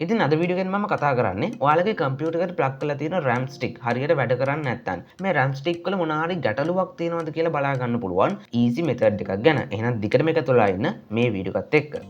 ඉතින් අද වීඩියෝ එකෙන් මම කතා කරන්නේ ඔයාලගේ කම්පියුටර් එකට ප්ලග් කරලා තියෙන RAM stick හරියට වැඩ කරන්නේ නැත්නම් මේ RAM stick වල මොනවා හරි ගැටලුවක් තියෙනවද කියලා බලා ගන්න පුළුවන් easy method එකක් ගැන. එහෙනම් දිගට මේක තුලා ඉන්න මේ වීඩියෝ එකත් එක්ක.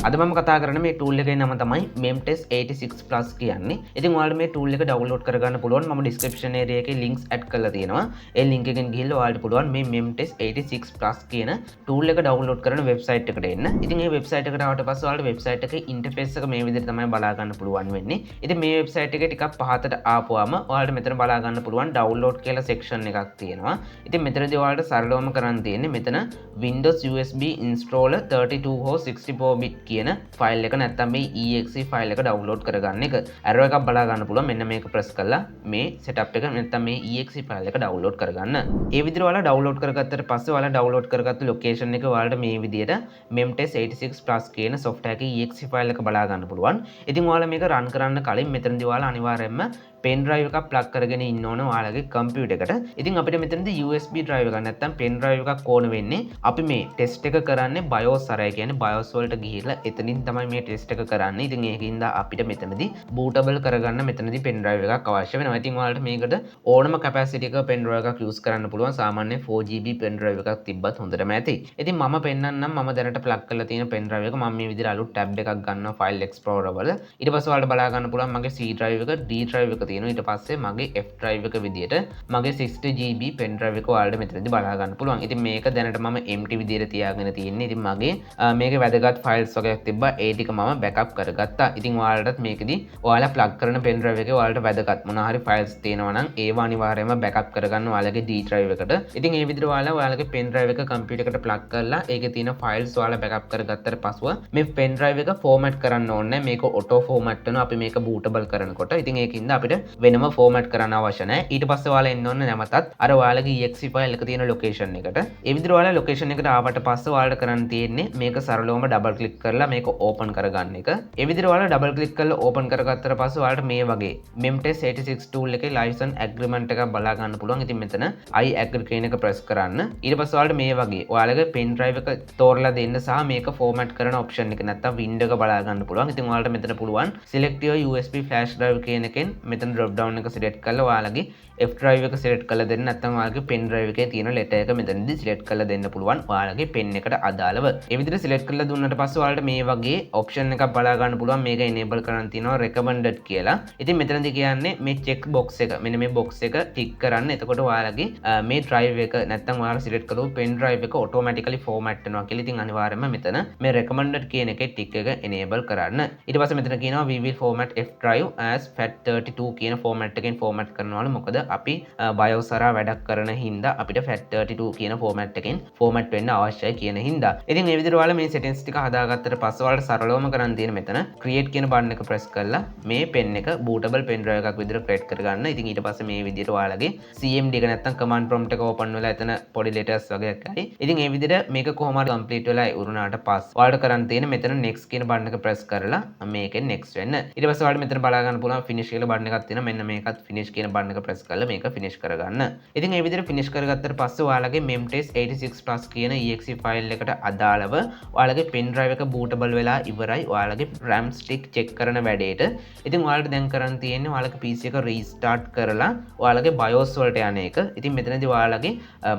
අද මම කතා කරන මේ ටූල් එකේ නම තමයි memtest 86 plus කියන්නේ. ඉතින් ඔයාලට මේ ටූල් එක ඩවුන්ලෝඩ් කරගන්න පුළුවන්. මම description area එකේ links add කරලා තියෙනවා. ඒ link එකෙන් ගිහිල්ලා ඔයාලට පුළුවන් මේ memtest 86 plus කියන ටූල් එක ඩවුන්ලෝඩ් කරන වෙබ්සයිට් එකට එන්න. ඉතින් මේ වෙබ්සයිට් එකට ආවට පස්සේ ඔයාලට වෙබ්සයිට් එකේ ඉන්ටර්ෆේස් එක මේ විදිහට තමයි බලා ගන්න පුළුවන් වෙන්නේ. ඉතින් මේ වෙබ්සයිට් එකේ ටිකක් පහතට ආපුවාම ඔයාලට මෙතන බලා ගන්න පුළුවන් download කියලා section එකක් තියෙනවා. ඉතින් මෙතනදී ඔයාලට සරලවම කරන්න තියෙන්නේ මෙතන Windows USB installer 32 හෝ 64 bit කියන ෆයිල් එක නැත්තම් මේ exe ෆයිල් එක ඩවුන්ලෝඩ් කරගන්න එක. arrow එකක් බලා ගන්න පුළුවන්. මෙන්න මේක ප්‍රෙස් කරලා මේ setup එක නැත්තම් මේ exe ෆයිල් එක ඩවුන්ලෝඩ් කරගන්න. ඒ විදිහට ඔයාලා ඩවුන්ලෝඩ් කරගත්තට පස්සේ ඔයාලා ඩවුන්ලෝඩ් කරගත්ත ලොකේෂන් එක ඔයාලට මේ විදිහට memtest 86 plus කියන software එකේ exe ෆයිල් එක බලා ගන්න පුළුවන්. ඉතින් ඔයාලා මේක run කරන්න කලින් මෙතනදී ඔයාලා අනිවාර්යයෙන්ම pen drive එකක් plug කරගෙන ඉන්න ඕන ඔයාලගේ computer එකට. ඉතින් අපිට මෙතනදී USB drive එකක් නැත්තම් pen drive එකක් ඕන වෙන්නේ. අපි මේ test එක කරන්නේ BIOS අරය කියන්නේ BIOS වලට ගිහිල්ලා එතනින් තමයි මේ test එක කරන්නේ. ඉතින් ඒකින්ද අපිට මෙතනදී bootable කරගන්න මෙතනදී pen drive එකක් අවශ්‍ය වෙනවා. ඉතින් ඔයාලට මේකට ඕනම capacity එකක pen drive එකක් use කරන්න පුළුවන්. සාමාන්‍ය 4GB pen drive එකක් තිබ්බත් හොඳටම ඇති. ඉතින් මම පෙන්නන්නම් මම දැනට plug කරලා තියෙන pen drive එක. මම මේ විදිහට අලුත් tab එකක් ගන්නවා file explorer වල. ඊට පස්සේ ඔයාලට බලා ගන්න පුළුවන් මගේ C drive එක D drive එක තියෙනවා. ඊට පස්සේ මගේ F drive එක විදියට මගේ 60GB pen drive එක ඔයාලට මෙතනදී බලා ගන්න පුළුවන්. ඉතින් මේක දැනට මම empty විදියට තියාගෙන තියෙන්නේ. ඉතින් මගේ මේකේ වැදගත් files වගේක් තිබ්බා. ඒ ටික මම backup කරගත්තා. ඉතින් ඔයාලටත් මේකෙදි ඔයාලා plug කරන pen drive එකේ ඔයාලට වැදගත් මොනවා හරි files තියෙනවා නම් ඒවා අනිවාර්යයෙන්ම backup කරගන්න ඔයාලගේ D drive එකට. ඉතින් මේ විදිහට ඔයාලා ඔයාලගේ pen drive එක computer එකට plug කරලා ඒකේ තියෙන files ඔයාලා backup කරගත්තට පස්සෙ මේ pen drive එක format කරන්න ඕනේ. මේක auto format වෙනවා අපි මේක bootable කරනකොට. ඉතින් ඒකින්ද අපිට වෙනම format කරන්න අවශ්‍ය නැහැ. ඊට පස්සේ ඔයාලා එන්න ඕනේ නැවතත් අර ඔයාලගේ exe file එක තියෙන location එකට. ඒ විදිහට ඔයාලා location එකට ආවට පස්සේ ඔයාලට කරන්න තියෙන්නේ මේක සරලවම double click කරලා මේක open කරගන්න එක. ඒ විදිහට ඔයාලා double click කරලා open කරගත්තට පස්සේ ඔයාලට මේ වගේ memtest 86 tool එකේ license agreement එකක් බලා ගන්න පුළුවන්. ඉතින් මෙතන I agree කියන එක press කරන්න. ඊට පස්සේ ඔයාලට මේ වගේ ඔයාලගේ pen drive එක තෝරලා දෙන්න සහ මේක format කරන option එක නැත්තම් window එක බලා ගන්න පුළුවන්. ඉතින් ඔයාලට මෙතන පුළුවන් select your USB flash drive කියන එකෙන් මෙතන drop down එක select කරලා ඔයාලගේ F drive එක select කරලා දෙන්න. නැත්නම් ඔයාලගේ pen drive එකේ තියෙන letter එක මෙතනදී select කරලා දෙන්න පුළුවන් ඔයාලගේ pen එකට අදාළව. ඒ විදිහට select කරලා දුන්නාට පස්සේ ඔයාලට මේ වගේ option එකක් බලා ගන්න පුළුවන්. මේක enable කරන් තියෙනවා recommended කියලා. ඉතින් මෙතනදී කියන්නේ මේ check box එක මෙන්න මේ box එක tick කරන්න. එතකොට ඔයාලගේ මේ drive එක නැත්නම් ඔයාලා select කරපු pen drive එක automatically format වෙනවා කියලා. ඉතින් අනිවාර්යයෙන්ම මෙතන මේ recommended කියන එකේ tick එක enable කරන්න. ඊට පස්සේ මෙතන කියනවා we will format F drive as FAT32 කියන format එකෙන් format කරනවලු. මොකද අපි BIOS හරහා වැඩක් කරන හින්දා අපිට FAT32 කියන format එකෙන් format වෙන්න අවශ්‍යයි කියන හින්දා. ඉතින් මේ විදිහට ඔයාලා මේ settings ටික හදාගත්තට පස්සේ ඔයාලට සරලවම කරන්න තියෙන මෙතන create කියන button එක press කරලා මේ pen එක bootable pen drive එකක් විදිහට create කරගන්න. ඉතින් ඊට පස්සේ මේ විදිහට ඔයාලගේ CMD එක නැත්තම් command prompt එක open වෙලා එතන පොඩි letters වගේක් හරි. ඉතින් මේ විදිහට මේක කොහොම හරි complete වෙලා ඉවරනාට පස්සේ ඔයාලට කරන්න තියෙන මෙතන next කියන button එක press කරලා මේකෙන් next වෙන්න. ඊට පස්සේ ඔයාලට මෙතන බලා ගන්න පුළුවන් finish කියලා button එකක් තියෙනවා. මෙන්න මේකත් finish කියන button එක press කරලා මේක finish කරගන්න. ඉතින් මේ විදිහට finish කරගත්තට පස්සේ ඔයාලගේ memtest 86 plus කියන exe file එකට අදාළව ඔයාලගේ pen drive එක bootable වෙලා ඉවරයි. ඔයාලගේ RAM stick check කරන වැඩේට. ඉතින් ඔයාලට දැන් කරන්න තියෙන්නේ ඔයාලගේ PC එක restart කරලා ඔයාලගේ BIOS වලට යන එක. ඉතින් මෙතනදී ඔයාලගේ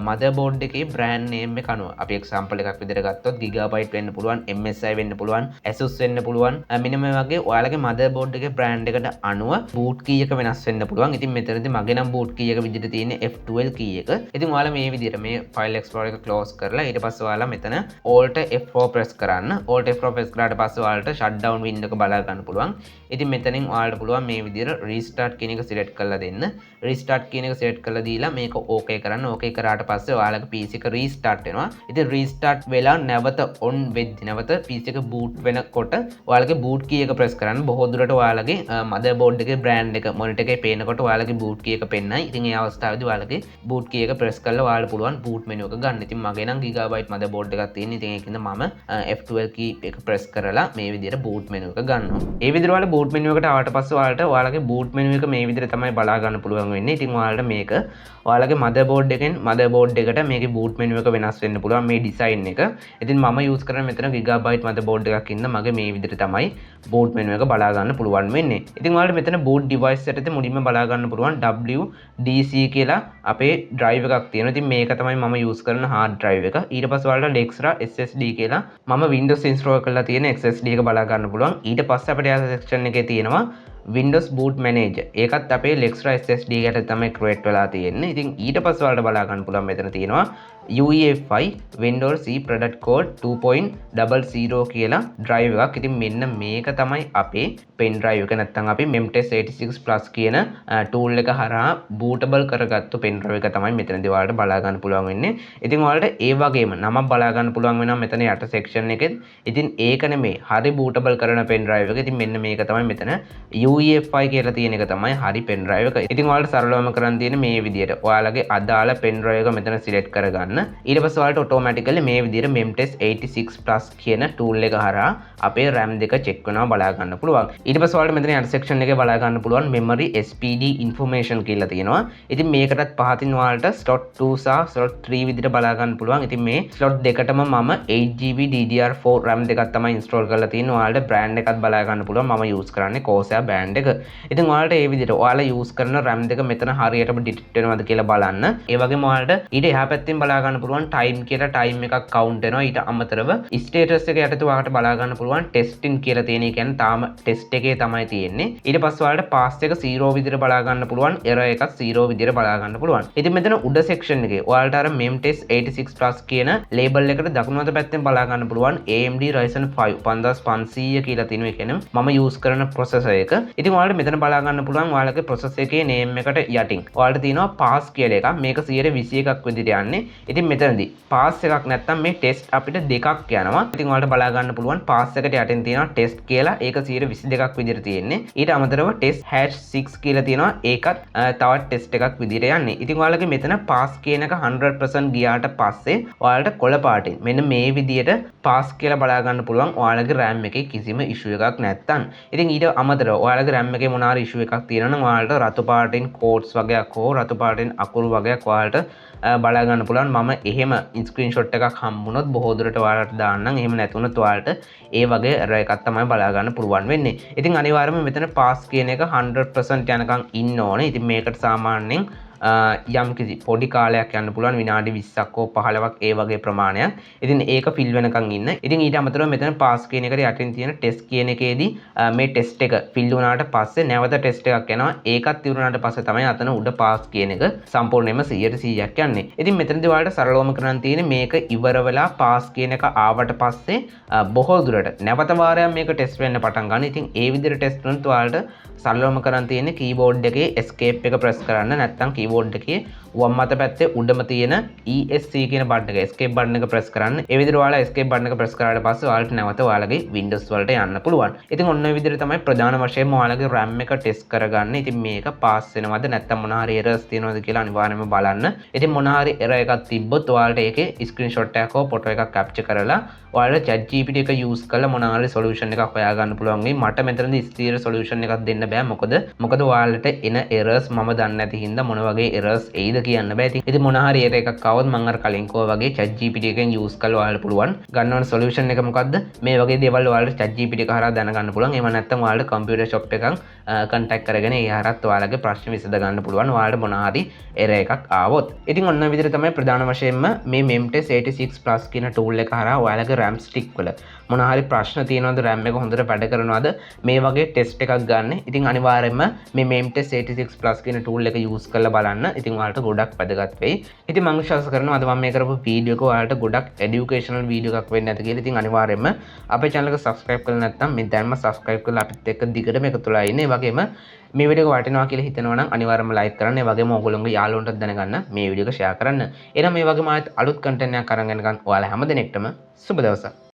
motherboard එකේ brand name එක අනුව අපි example එකක් විදිහට ගත්තොත් Gigabyte වෙන්න පුළුවන්, MSI වෙන්න පුළුවන්, Asus වෙන්න පුළුවන්. මෙන්න මේ වගේ ඔයාලගේ motherboard එකේ brand එකට අනුව boot key එක වෙනස් වෙන්න පුළුවන්. ඉතින් මෙතනදී මගේ නම් boot key එක විදිහට තියෙන්නේ F12 key එක. ඉතින් ඔයාලා මේ විදිහට මේ file explorer එක close කරලා ඊට පස්සේ ඔයාලා මෙතන alt F4 press කරන්න. alt F4 press කරාට පස්සේ ඔයාලට shutdown window එක බලා ගන්න පුළුවන්. ඉතින් මෙතනින් ඔයාලට පුළුවන් මේ විදිහට restart කියන එක select කරලා දෙන්න. restart කියන එක select කරලා දීලා මේක okay කරන්න. okay කරාට පස්සේ ඔයාලගේ PC එක restart වෙනවා. ඉතින් restart වෙලා නැවත on වෙද්දි නැවත PC එක boot වෙනකොට ඔයාලගේ boot key එක press කරන්න. බොහෝ දුරට ඔයාලගේ motherboard එකේ brand එක මේක මොනිටර් එකේ පේනකොට ඔයාලගේ බූට් කී එක පෙන්නයි. ඉතින් ඒ අවස්ථාවේදී ඔයාලගේ බූට් කී එක ප්‍රෙස් කරලා ඔයාලට පුළුවන් බූට් මෙනු එක ගන්න. ඉතින් මගේ නම් ගිගාබයිට් මදර්බෝඩ් එකක් තියෙන. ඉතින් ඒකින්ද මම F12 කී එක ප්‍රෙස් කරලා මේ විදිහට බූට් මෙනු එක ගන්නවා. ඒ විදිහට ඔයාලා බූට් මෙනු එකට ආවට පස්සේ ඔයාලට ඔයාලගේ බූට් මෙනු එක මේ විදිහට තමයි බලා ගන්න පුළුවන් වෙන්නේ. ඉතින් ඔයාලට මේක ඔයාලගේ මදර්බෝඩ් එකෙන් මදර්බෝඩ් එකට මේකේ බූට් මෙනු එක වෙනස් වෙන්න පුළුවන් මේ ඩිසයින් එක. ඉතින් මම යූස් කරන මෙතන ගිගාබයිට් මදර්බෝඩ් එකක් ඉන්න මගේ මේ විදිහට තමයි බූට් මෙනු එක බලා ගන්න පුළුවන් වෙන්නේ. ඉතින් ඔයාලට මෙතන බූට් ඩිවයිස් යටතේ මුලින්ම බලා ගන්න පුළුවන් WDC කියලා අපේ ඩ්‍රයිව් එකක් තියෙනවා. ඉතින් මේක තමයි මම යූස් කරන hard drive එක. ඊට පස්සේ ඔයාලට Lexra SSD කියලා මම Windows install කරලා තියෙන SSD එක බලා ගන්න පුළුවන්. ඊට පස්සේ අපිට යා section එකේ තියෙනවා Windows Boot Manager. ඒකත් අපේ Lexra SSD එකට තමයි create වෙලා තියෙන්නේ. ඉතින් ඊට පස්සේ ඔයාලට බලා ගන්න පුළුවන් මෙතන තියෙනවා UEFI Windows C Product Code 2.00 කියලා drive එකක්. ඉතින් මෙන්න මේක තමයි අපේ pen drive එක නැත්නම් අපි Memtest 86 Plus කියන tool එක හරහා bootable කරගත්තු pen drive එක තමයි මෙතනදී ඔයාලට බලා ගන්න පුළුවන් වෙන්නේ. ඉතින් ඔයාලට ඒ වගේම නමක් බලා ගන්න පුළුවන් වෙනවා මෙතන යට section එකෙත්. ඉතින් ඒක නෙමෙයි හරි bootable කරන pen drive එක. ඉතින් මෙන්න මේක තමයි මෙතන UEFI කියලා තියෙන එක තමයි හරි pen drive එක. ඉතින් ඔයාලට සරලවම කරන් තියෙන්නේ මේ විදිහට. ඔයාලගේ අදාළ pen drive එක මෙතන select කරගන්න. ඊට පස්සේ ඔයාලට ඔටෝමැටිකලි මේ විදිහට Memtest 86 Plus කියන tool එක හරහා අපේ RAM දෙක check වෙනවා බලා ගන්න පුළුවන්. ඊට පස්සේ ඔයාලට මෙතන යට section එකේ බලා ගන්න පුළුවන් memory SPD information කියලා තියෙනවා. ඉතින් මේකටත් පහතින් ඔයාලට slot 2 සහ slot 3 විදිහට බලා ගන්න පුළුවන්. ඉතින් මේ slot දෙකටම මම 8GB DDR4 RAM දෙකක් තමයි install කරලා තියෙන්නේ. ඔයාලට brand එකත් බලා ගන්න පුළුවන්. මම use කරන්නේ Corsair brand එක. ඉතින් ඔයාලට මේ විදිහට ඔයාලා use කරන RAM දෙක මෙතන හරියටම detect වෙනවද කියලා බලන්න. ඒ වගේම ඔයාලට ඊට එහා පැත්තෙන් බලා ගන්න පුළුවන් time කියලා time එකක් count වෙනවා. ඊට අමතරව status එක යටතේ ඔයාලට බලා ගන්න පුළුවන් testing කියලා තියෙන. ඒ කියන්නේ තාම test එකේ තමයි තියෙන්නේ. ඊට පස්සේ ඔයාලට pass එක 0 විදිහට බලා ගන්න පුළුවන්. error එකක් 0 විදිහට බලා ගන්න පුළුවන්. ඉතින් මෙතන උඩ section එකේ ඔයාලට අර Memtest 86 Plus කියන label එකට දකුණු අත පැත්තෙන් බලා ගන්න පුළුවන් AMD Ryzen 5 5500 කියලා තියෙනවා. ඒ කියන්නේ මම use කරන processor එක. ඉතින් ඔයාලට මෙතන බලා ගන්න පුළුවන් ඔයාලගේ processor එකේ name එකට යටින් ඔයාලට තියෙනවා pass කියලා එකක්. මේක 121ක් විදිහට යන්නේ. ඉතින් මෙතනදී pass එකක් නැත්තම් මේ test අපිට දෙකක් යනවා. ඉතින් ඔයාලට බලා ගන්න පුළුවන් pass එකට යටින් තියෙනවා test කියලා. ඒක 122ක් විදිහට තියෙන්නේ. ඊට අමතරව test #6 කියලා තියෙනවා. ඒකත් තවත් test එකක් විදිහට යන්නේ. ඉතින් ඔයාලගේ මෙතන pass කියන එක 100% ගියාට පස්සේ ඔයාලට කොළ පාටින් මෙන්න මේ විදිහට pass කියලා බලා ගන්න පුළුවන්. ඔයාලගේ RAM එකේ කිසිම issue එකක් නැත්තම්. ඉතින් ඊට අමතරව ඔයාලගේ RAM එකේ මොනවා හරි issue එකක් තියෙනවා නම් ඔයාලට රතු පාටින් codes වගේක් හෝ රතු පාටින් අකුරු වගේක් ඔයාලට බලා ගන්න පුළුවන්. මම එහෙම ස්ක්‍රීන්ෂොට් එකක් හම්බුනොත් බොහෝ දුරට ඔයාලට දාන්නම්. එහෙම නැතුනොත් ඔයාලට ඒ වගේ error එකක් තමයි බලා ගන්න පුළුවන් වෙන්නේ. ඉතින් අනිවාර්යයෙන්ම මෙතන pass කියන එක 100% යනකම් ඉන්න ඕනේ. ඉතින් මේකට සාමාන්‍යයෙන් යම් කිසි පොඩි කාලයක් යන්න පුළුවන් විනාඩි 20ක් හෝ 15ක් ඒ වගේ ප්‍රමාණයක්. ඉතින් ඒක ෆිල් වෙනකන් ඉන්න. ඉතින් ඊට අමතරව මෙතන pass කියන එකට යටින් තියෙන test කියන එකේදී මේ test එක ෆිල් වුණාට පස්සේ නැවත test එකක් යනවා. ඒකත් ඉවරනාට පස්සේ තමයි අතන උඩ pass කියන එක සම්පූර්ණයෙන්ම 100%ක් යන්නේ. ඉතින් මෙතනදී ඔයාලට සරලවම කරන්න තියෙන්නේ මේක ඉවර වෙලා pass කියන එක ආවට පස්සේ බොහෝ දුරට නැවත වාරයක් මේක test වෙන්න පටන් ගන්න. ඉතින් ඒ විදිහට test කරනත් ඔයාලට සරලවම කරන්න තියෙන්නේ keyboard එකේ escape එක press කරන්න. නැත්නම් keyboard එකේ වම් අත පැත්තේ උඩම තියෙන ESC කියන බටන් එක escape බටන් එක press කරන්න. ඒ විදිහට ඔයාලා escape බටන් එක press කරාට පස්සේ ඔයාලට නැවත ඔයාලගේ Windows වලට යන්න පුළුවන්. ඉතින් ඔන්න ඔය විදිහට තමයි ප්‍රධාන වශයෙන්ම ඔයාලගේ RAM එක test කරගන්න. ඉතින් මේක pass වෙනවද නැත්නම් මොන හරි errors තියෙනවද කියලා අනිවාර්යයෙන්ම බලන්න. ඉතින් මොන හරි error එකක් තිබ්බොත් ඔයාලට ඒකේ screenshot එකක් හෝ photo එකක් capture කරලා ඔයාලට ChatGPT එක use කරලා මොන හරි solution එකක් හොයාගන්න පුළුවන්. මට මෙතනදී ස්ථිර solution එකක් දෙන්න බෑ. මොකද ඔයාලට එන errors මම දන්නේ නැති හින්දා මොන වගේ errors එයිද කියන්න බෑ. ඉතින් මොන හරි error එකක් ආවොත් මම අර කලින් කිව්වා වගේ ChatGPT එකෙන් use කරලා ඔයාලට පුළුවන් ගන්න ඕන solution එක මොකද්ද මේ වගේ දේවල් ඔයාලට ChatGPT එක හරහා දැනගන්න පුළුවන්. එහෙම නැත්නම් ඔයාලට computer shop එකක් contact කරගෙන ඒ හරහත් ඔයාලගේ ප්‍රශ්න විසඳ ගන්න පුළුවන් ඔයාලට මොන හරි error එකක් ආවොත්. ඉතින් ඔන්න විදිහට තමයි ප්‍රධාන වශයෙන්ම මේ Memtest 86 Plus කියන tool එක හරහා ඔයාලගේ RAM stick වල මොන හරි ප්‍රශ්න තියෙනවද RAM එක හොඳට වැඩ කරනවද මේ වගේ test එකක් ගන්න. ඉතින් අනිවාර්යයෙන්ම මේ Memtest 86 Plus කියන tool එක use කරලා බලන්න. ඉතින් ඔයාලට ගොඩක් වැදගත් වෙයි. ඉතින් මම විශ්වාස කරනවා අද මම මේ කරපු වීඩියෝ එක ඔයාලට ගොඩක් educational වීඩියෝ එකක් වෙන්න ඇති කියලා. ඉතින් අනිවාර්යයෙන්ම අපේ channel එක subscribe කරලා නැත්නම් මේ දැන්ම subscribe කරලා අපිත් එක්ක දිගටම එකතු වෙලා ඉන්න. ඒ වගේම මේ වීඩියෝ එක වටිනවා කියලා හිතනවා නම් අනිවාර්යයෙන්ම like කරන්න. ඒ වගේම ඕගොල්ලෝගේ යාළුවන්ටත් දැනගන්න මේ වීඩියෝ එක share කරන්න. එහෙනම් මේ වගේම අලුත් content එකක් අරන් එනකන් ඔයාලා හැම දිනෙකටම සුබ දවසක්.